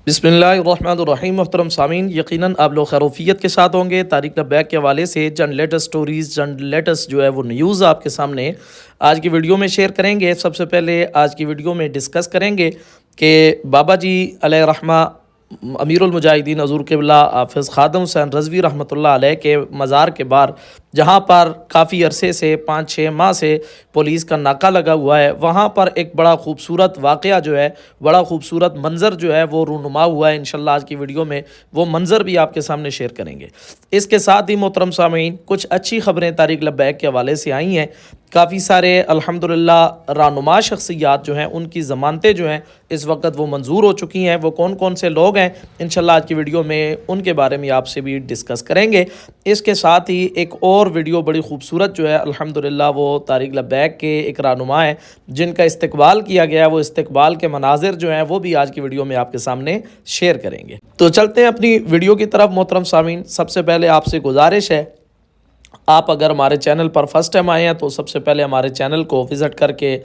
बिस्मिल्लाहिर्रहमानिर्रहीम। मोहतरम सामीन, यकीनन आप लोग खैरोफियत के साथ होंगे। तारिक लब्बैक के हवाले से चंद लेटेस्ट स्टोरीज़, चंद लेटेस्ट जो है वो न्यूज़ आपके सामने आज की वीडियो में शेयर करेंगे। सबसे पहले आज की वीडियो में डिस्कस करेंगे कि बाबा जी अलैहि रहमा अमीरुल मुजाहिदीन हज़ूर क़िबला हाफ़िज़ ख़ादम हुसैन रज़वी रहमतुल्लाह अलैह के मज़ार के बाहर, जहाँ पर काफ़ी अरसे से 5-6 माह से पुलिस का नाका लगा हुआ है, वहाँ पर एक बड़ा खूबसूरत वाक़या जो है, बड़ा खूबसूरत मंज़र जो है वो रूनुमा हुआ है। इंशाअल्लाह आज की वीडियो में वो मंज़र भी आपके सामने शेयर करेंगे। इसके साथ ही मोहतरम सामीन, कुछ अच्छी ख़बरें तारिक लब्बैक के हवाले से आई हैं। काफ़ी सारे अल्हम्दुलिल्लाह रानुमा शख्सियात जो हैं उनकी ज़मानतें जो हैं इस वक्त वो मंजूर हो चुकी हैं। वो कौन कौन से लोग हैं, इंशाअल्लाह आज की वीडियो में उनके बारे में आपसे भी डिस्कस करेंगे। इसके साथ ही एक और वीडियो बड़ी खूबसूरत जो है अल्हम्दुलिल्लाह वो तारिक लब्बैक के एक रानुमा है जिनका इस्तकबाल किया गया। वो इस्तकबाल के मनाजिर जो हैं वो भी आज की वीडियो में आपके सामने शेयर करेंगे। तो चलते हैं अपनी वीडियो की तरफ। मोहतरम सामीन, सबसे पहले आपसे गुजारिश है, आप अगर हमारे चैनल पर फर्स्ट टाइम आए हैं तो सबसे पहले हमारे चैनल को विज़िट करके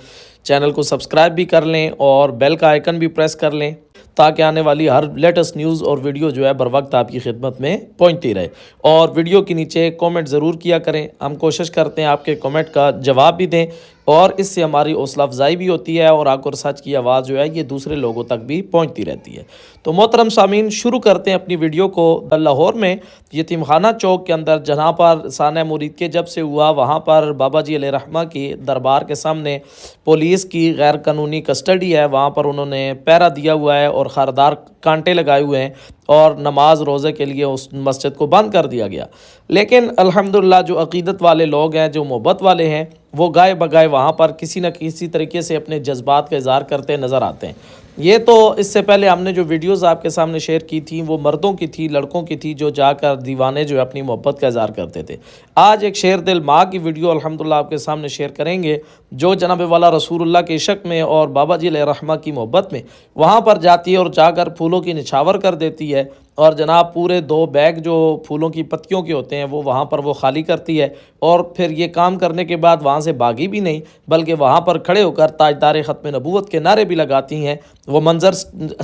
चैनल को सब्सक्राइब भी कर लें और बेल का आइकन भी प्रेस कर लें, ताकि आने वाली हर लेटेस्ट न्यूज़ और वीडियो जो है बर वक्त आपकी खिदमत में पहुंचती रहे। और वीडियो के नीचे कमेंट ज़रूर किया करें, हम कोशिश करते हैं आपके कमेंट का जवाब भी दें और इससे हमारी हौसला अफजाई भी होती है और आकर सच की आवाज़ जो है ये दूसरे लोगों तक भी पहुंचती रहती है। तो मोहतरम सामीन, शुरू करते हैं अपनी वीडियो को। लाहौर में यतीम खाना चौक के अंदर जहाँ पर साना मुरीद के जब से हुआ, वहाँ पर बाबा जी अलैहि रहमा की दरबार के सामने पुलिस की गैर कानूनी कस्टडी है। वहाँ पर उन्होंने पहरा दिया हुआ है और खारदार कांटे लगाए हुए हैं और नमाज रोज़े के लिए उस मस्जिद को बंद कर दिया गया। लेकिन अल्हम्दुलिल्लाह जो अक़ीदत वाले लोग हैं, जो मोहब्बत वाले हैं, वो गाए बगाए वहाँ पर किसी न किसी तरीके से अपने जज्बात का इज़हार करते नज़र आते हैं। ये तो इससे पहले हमने जो वीडियोज़ आपके सामने शेयर की थी वो मर्दों की थी, लड़कों की थी, जो जाकर दीवाने जो है अपनी मोहब्बत का इज़हार करते थे। आज एक शेर दिल माँ की वीडियो अल्हम्दुलिल्लाह आपके सामने शेयर करेंगे, जो जनाब वाला रसूलुल्लाह के इश्क़ में और बाबा जी अलैहि रहमा की मोहब्बत में वहाँ पर जाती है और जाकर फूलों की निछावर कर देती है और जनाब पूरे 2 बैग जो फूलों की पत्तियों के होते हैं वो वहाँ पर वो खाली करती है। और फिर ये काम करने के बाद वहाँ से भागी भी नहीं, बल्कि वहाँ पर खड़े होकर ताजदार ख़त्म नबूवत के नारे भी लगाती हैं। वो मंज़र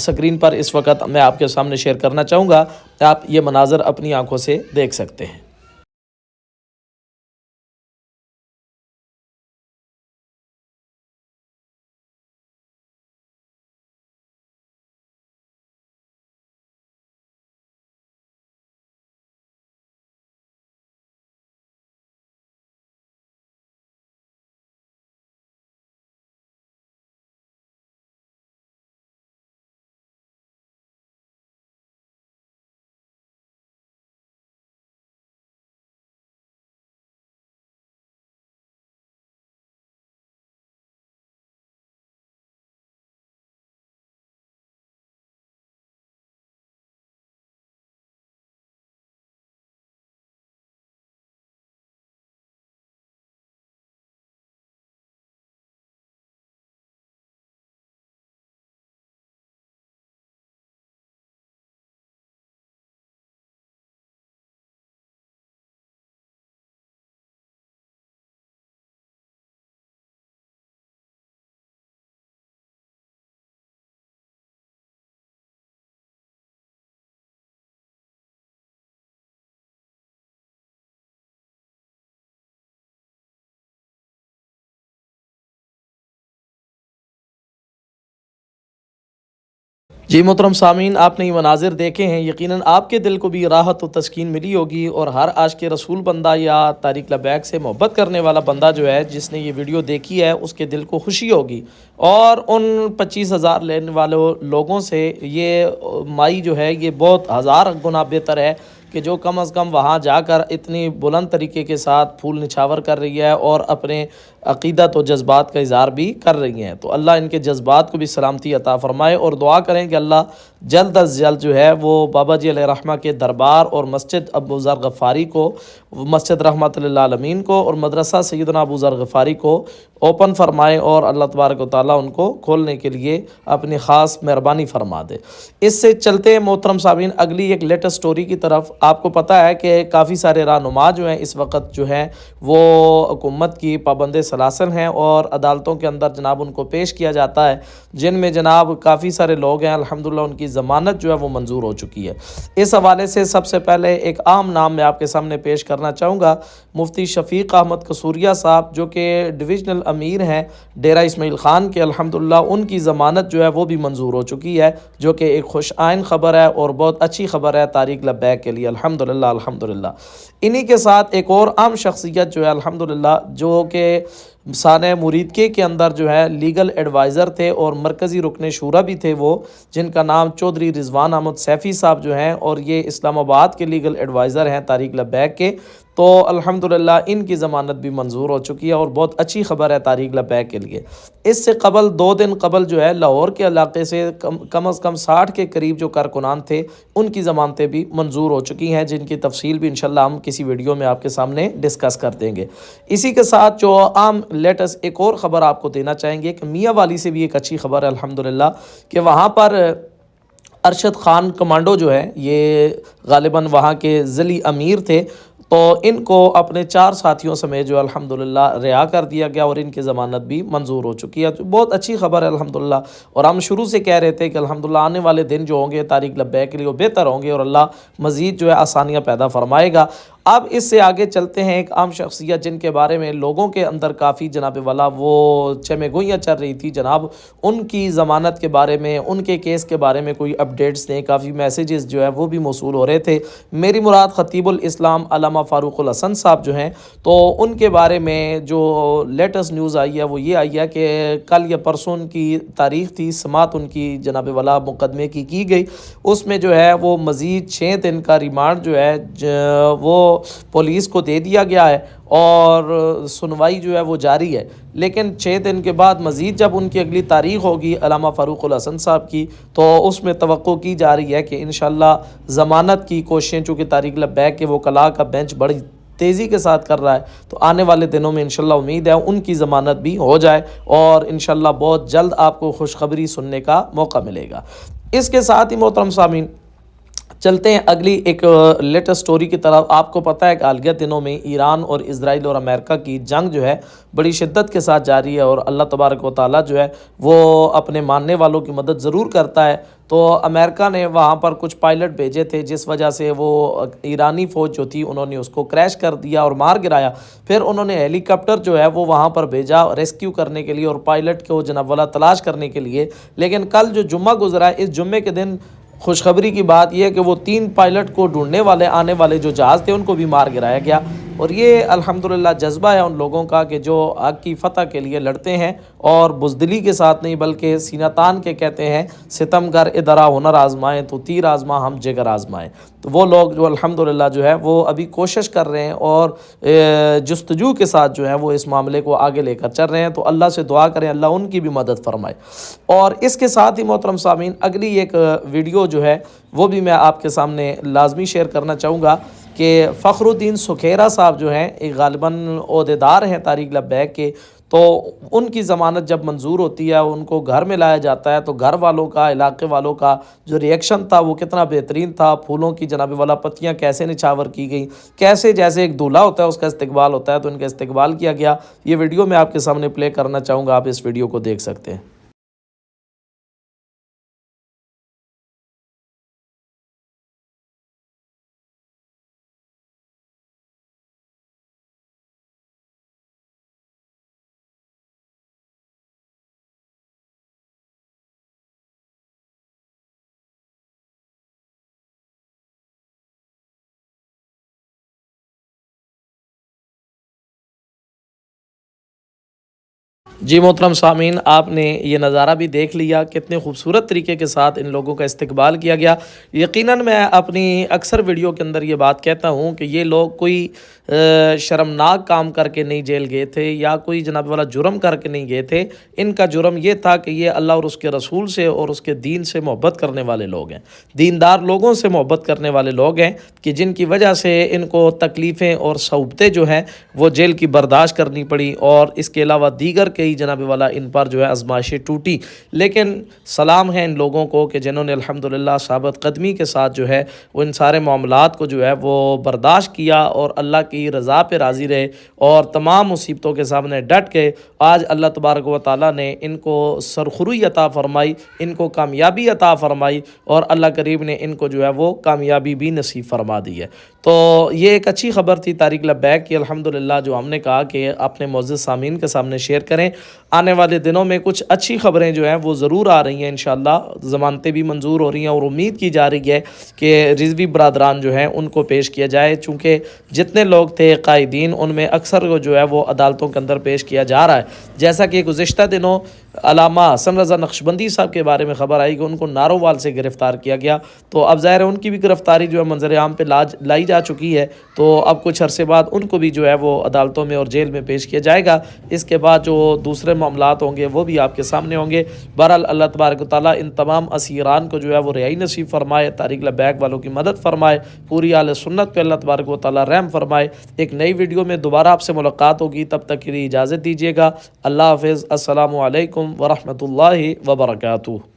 स्क्रीन पर इस वक्त मैं आपके सामने शेयर करना चाहूँगा, आप ये मनाज़र अपनी आँखों से देख सकते हैं। जी मोहतरम सामीन, आपने ये मनाजिर देखे हैं, यकीनन आपके दिल को भी राहत व तस्कीन मिली होगी और हर आशिक़ रसूल बंदा या तारिक लब्बैक से मोहब्बत करने वाला बंदा जो है, जिसने ये वीडियो देखी है, उसके दिल को खुशी होगी। और उन 25,000 लेने वाले लोगों से ये माई जो है ये बहुत हज़ार गुना बेहतर है कि जो कम अज़ कम वहाँ जाकर इतनी बुलंद तरीके के साथ फूल निछावर कर रही है और अपने अक़ीदत व जज्बात का इज़हार भी कर रही हैं। तो अल्लाह इनके जज्बात को भी सलामती अता फ़रमाए और दुआ करें कि अल्लाह जल्द अज़ जल्द जो है वो बाबा जी अलैहि रहमा के दरबार और मस्जिद अबू ज़र गफ़ारी को, मस्जिद रहमत लिल आलमीन को और मदरसा सैयदना अबू ज़र गफ़ारी को ओपन फरमाए और अल्लाह तबारक व तआला उनको खोलने के लिए अपनी ख़ास मेहरबानी फरमा दे। इससे चलते हैं मोहतरम सामीन अगली एक लेटेस्ट स्टोरी की तरफ। आपको पता है कि काफ़ी सारे रहनुमा जो हैं इस वक्त जो हैं वो हुकूमत की पाबंद सलासल हैं और अदालतों के अंदर जनाब उनको पेश किया जाता है, जिनमें जनाब काफ़ी सारे लोग हैं अल्हम्दुलिल्लाह उनकी इनकी ज़मानत जो है वो मंजूर हो चुकी है। इस हवाले से सबसे पहले एक आम नाम मैं आपके सामने पेश करना चाहूँगा, मुफ्ती शफ़ीक अहमद कसूरिया साहब, जो कि डिविजनल अमीर हैं डेरा इस्माइल ख़ान के। अल्हम्दुलिल्लाह उनकी ज़मानत जो है वो भी मंजूर हो चुकी है, जो कि एक खुशआइन ख़बर है और बहुत अच्छी ख़बर है तारिक लब्बैक के लिए। अल्हम्दुलिल्लाह अल्हम्दुलिल्लाह। इन्हीं के साथ एक और आम शख्सियत जो है अल्हम्दुलिल्लाह, जो कि साने मुरीदके के अंदर जो है लीगल एडवाइज़र थे और मरकज़ी रुकन शूरा भी थे वो, जिनका नाम चौधरी रिजवान अहमद सैफ़ी साहब जो हैं, और ये इस्लामाबाद के लीगल एडवाइज़र हैं तारिक लब्बैक के। तो अल्हम्दुलिल्लाह इनकी ज़मानत भी मंजूर हो चुकी है और बहुत अच्छी ख़बर है तारिक लब्बैक के लिए। इससे कबल 2 दिन कबल जो है लाहौर के इलाके से कम अज़ कम 60 के करीब जो कारकुनान थे, उनकी ज़मानतें भी मंजूर हो चुकी हैं, जिनकी तफसील भी इंशाल्लाह हम किसी वीडियो में आपके सामने डिस्कस कर देंगे। इसी के साथ जो आम लेटेस्ट एक और ख़बर आपको देना चाहेंगे कि मियाँ वाली से भी एक अच्छी ख़बर है अल्हम्दुलिल्लाह, कि वहाँ पर अरशद ख़ान कमांडो जो है, ये गालिबन वहाँ के ज़िली अमीर थे, तो इनको अपने 4 साथियों समेत जो अल्हम्दुलिल्लाह रिहा कर दिया गया और इनकी ज़मानत भी मंजूर हो चुकी है। तो बहुत अच्छी ख़बर है अल्हम्दुलिल्लाह। और हम शुरू से कह रहे थे कि अल्हम्दुलिल्लाह आने वाले दिन जो होंगे तारिक लब्बैक के लिए वो बेहतर होंगे और अल्लाह मज़ीद जो है आसानियाँ पैदा फरमाएगा। अब इससे आगे चलते हैं, एक आम शख्सियत जिनके बारे में लोगों के अंदर काफ़ी जनाब वाला वो चमेगोइयाँ चल रही थी जनाब, उनकी ज़मानत के बारे में, उनके केस के बारे में कोई अपडेट्स नहीं, काफ़ी मैसेजेस जो है वो भी मौसूल हो रहे थे। मेरी मुराद ख़तीबुल इस्लाम अल्लामा फ़ारूक़ुल हसन साहब जो हैं, तो उनके बारे में जो लेटेस्ट न्यूज़ आई है वो ये आई है कि कल या परसों उनकी तारीख़ थी, समात उनकी जनाब वाला मुकदमे की गई। उसमें जो है वो मज़ीद 6 दिन का रिमांड जो है वो पुलिस को दे दिया गया है और सुनवाई जो है वो जारी है। लेकिन 6 दिन के बाद मज़ीद जब उनकी अगली तारीख़ होगी अल्लामा फ़ारूक़ुल हसन साहब की, तो उसमें तवक्को की जा रही है कि इंशाअल्लाह ज़मानत की कोशिशें, चूँकि तारिक लब्बैक के वकला का बेंच बड़ी तेज़ी के साथ कर रहा है, तो आने वाले दिनों में इंशाअल्लाह उम्मीद है उनकी ज़मानत भी हो जाए और इंशाअल्लाह बहुत जल्द आपको खुशखबरी सुनने का मौका मिलेगा। इसके साथ ही मोहतरम सामीन, चलते हैं अगली एक लेटेस्ट स्टोरी की तरफ। आपको पता है कि हालिया दिनों में ईरान और इजराइल और अमेरिका की जंग जो है बड़ी शिद्दत के साथ जारी है और अल्लाह तबारक व तआला जो है वो अपने मानने वालों की मदद ज़रूर करता है। तो अमेरिका ने वहाँ पर कुछ पायलट भेजे थे, जिस वजह से वो ईरानी फ़ौज जो थी उन्होंने उसको क्रैश कर दिया और मार गिराया। फिर उन्होंने हेलीकॉप्टर जो है वो वहाँ पर भेजा रेस्क्यू करने के लिए और पायलट को जनाब वाला तलाश करने के लिए। लेकिन कल जो जुम्मा गुजरा है, इस जुम्मे के दिन खुशखबरी की बात यह है कि वो 3 पायलट को ढूंढने वाले आने वाले जो जहाज़ थे उनको भी मार गिराया गया। और ये अल्हम्दुलिल्लाह जज्बा है उन लोगों का कि जो हक़ की फ़तह के लिए लड़ते हैं और बुज़दिली के साथ नहीं बल्कि सीना तान के कहते हैं, सितमगर इदरा हुनर आज़माएँ तो तीर आज़मा हम जिगर आज़माएँ। तो वो लोग जो अल्हम्दुलिल्लाह जो है वो अभी कोशिश कर रहे हैं और जुस्तजू के साथ जो है वो इस मामले को आगे लेकर चल रहे हैं। तो अल्लाह से दुआ करें अल्लाह उनकी भी मदद फरमाए। और इसके साथ ही मोहतरम सामीन, अगली एक वीडियो जो है वो भी मैं आपके सामने लाजमी शेयर करना चाहूँगा कि फ़खरुद्दीन सुखेरा साहब जो हैं, एक गालिबन ओहदेदार हैं तारिक लब्बैक के, तो उनकी ज़मानत जब मंजूर होती है, उनको घर में लाया जाता है, तो घर वालों का, इलाके वालों का जो रिएक्शन था वो कितना बेहतरीन था। फूलों की जनाब वाला पत्तियां कैसे निछावर की गई, कैसे जैसे एक दूल्हा होता है उसका इस्तकबाल होता है, तो इनका इस्तकबाल किया गया। ये वीडियो मैं आपके सामने प्ले करना चाहूँगा, आप इस वीडियो को देख सकते हैं। जी मोहतरम सामीन, आपने ये नज़ारा भी देख लिया, कितने खूबसूरत तरीके के साथ इन लोगों का इस्तकबाल किया गया। यकीनन मैं अपनी अक्सर वीडियो के अंदर ये बात कहता हूँ कि ये लोग कोई शर्मनाक काम करके नहीं जेल गए थे या कोई जनाब वाला जुर्म करके नहीं गए थे। इनका जुर्म ये था कि ये अल्लाह और उसके रसूल से और उसके दीन से मोहब्बत करने वाले लोग हैं, दीनदार लोगों से मोहब्बत करने वाले लोग हैं, कि जिनकी वजह से इनको तकलीफ़ें और सऊबतें जो हैं वो जेल की बर्दाश्त करनी पड़ी और इसके अलावा दीगर कई जनाब वाला इन पर जो है आजमाइशें टूटी। लेकिन सलाम है इन लोगों को कि जिन्होंने अल्हम्दुलिल्लाह साबित कदमी के साथ जो है वो इन सारे मामलात को जो है वो बर्दाश्त किया और अल्लाह की रज़ा पे राज़ी रहे और तमाम मुसीबतों के सामने डट गए। आज अल्लाह तबारक व तआला ने इनको सरखुरी अता फ़रमाई, इनको कामयाबी अता फ़रमाई और अल्लाह करीम ने इनको जो है वो कामयाबी भी नसीब फरमा दी है। तो ये एक अच्छी ख़बर थी तारिक लब्बैक की अल्हम्दुलिल्लाह, जो हमने कहा कि अपने मोअज़्ज़ज़ सामीन के सामने शेयर करें। आने वाले दिनों में कुछ अच्छी ख़बरें जो हैं वो ज़रूर आ रही हैं इंशाअल्लाह। ज़मानतें भी मंजूर हो रही हैं और उम्मीद की जा रही है कि रिज़वी बरादरान जो हैं उनको पेश किया जाए, चूँकि जितने लोग थे कायदीन उनमें अक्सर को जो है वो अदालतों के अंदर पेश किया जा रहा है। जैसा कि गुज़िश्ता दिनों अल्लामा हसन रज़ा नक्शबंदी साहब के बारे में ख़बर आई कि उनको नारोवाल से गिरफ़्तार किया गया, तो अब ज़ाहिर है उनकी भी गिरफ़्तारी जो है मंजर आम पे लाई जा चुकी है। तो अब कुछ अरसे बाद उनको भी जो है वो अदालतों में और जेल में पेश किया जाएगा। इसके बाद जो दूसरे मामलात होंगे वो भी आपके सामने होंगे। बहरहाल अल्लाह तबारक व तआला इन तमाम असीरान को जो है वो रिहाई नसीब फरमाए, तारिक लब्बैक वालों की मदद फरमाए, पूरी आले सुन्नत पे अल्लाह तबारक व तआला रहम फरमाए। एक नई वीडियो में दोबारा आपसे मुलाकात होगी, तब तक के लिए इजाज़त दीजिएगा। अल्लाह हाफ़िज़। अस्सलामु अलैकुम व रहमतुल्लाहि व बरकातुहू।